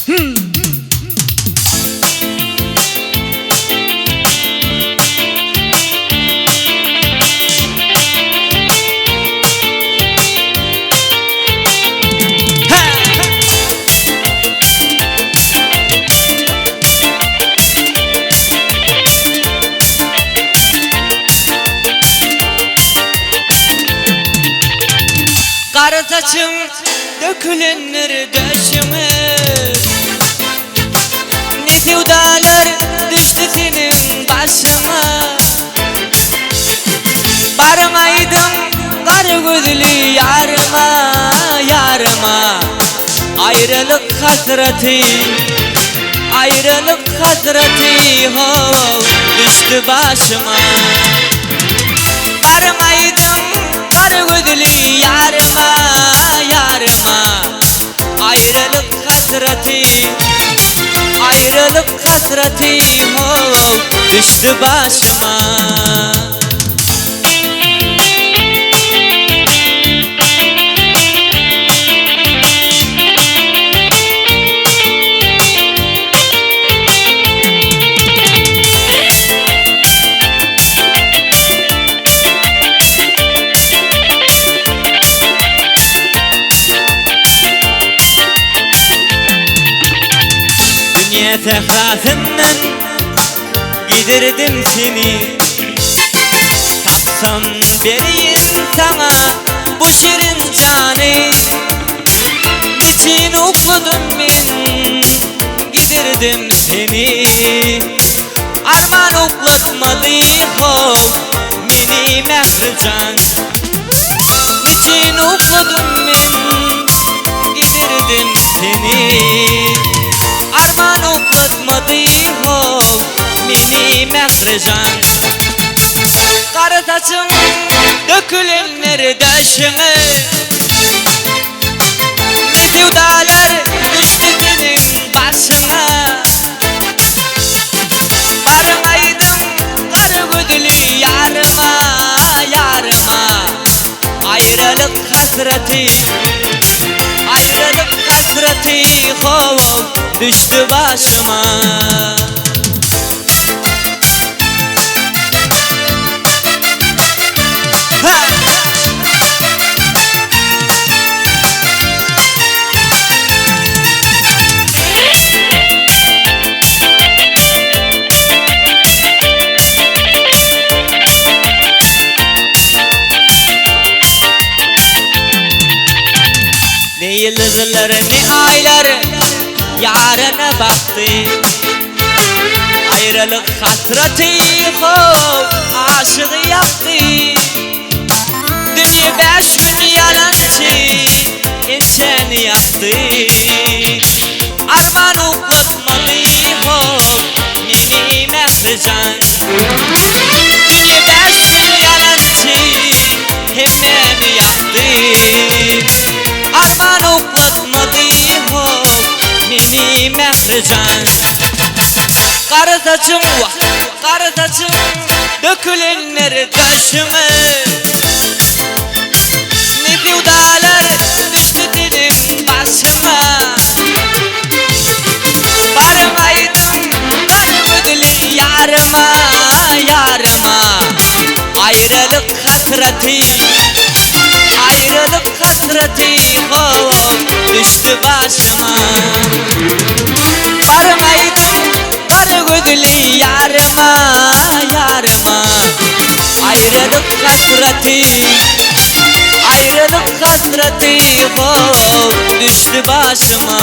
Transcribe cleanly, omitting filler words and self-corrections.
Kara saçım dökülenler döşüme, ne sevdalar düştü senin başıma. Barmaydım kara gözlü yarıma, yarıma. Ayrılık hasreti, ayrılık hasreti ho düştü başıma. Barmaydım kara gözlü yarıma, yarıma. Ayrılık hasreti, ayrılık hasreti ho düştü başıma. Dünya sehrasından giderdim seni, tapsam vereyim sana bu şirin canı. Niçin okudum ben giderdim seni, arman oklatmadı ho meni mehrican. Niçin okudum ben giderdim seni, arman oklatmadı ho meni mehrican. Kara saçım dökülenler döşüme, ne sevdalar düştü senin başına. Barmaydım kara gözlü yarıma, yarıma. Ayrılık hasreti, ayrılık hasreti ho düştü başıma. Ne yıldızlar ne aylar yarına baktı, ayrılık hasreti ho aşığı yaktı. Dünya 5 gün yalancı insani yaktı, arman oklatmadı ho meni mehrican. Dünya 5 gün yalancı hemmemi yaktı, arman oklatmadı ho meni mehrican. Kara saçım vah, kara saçım dökülenler döşüme, ne sevdalar düştü senin başıma. Barmaydım kara gözlü yarıma, yarıma. Ayrılık hasreti, ayrılık hasreti ho düştü başıma. Barmaydım kara gözlü yarıma, yarıma. Ayrılık hasreti, ayrılık hasreti ho düştü başıma.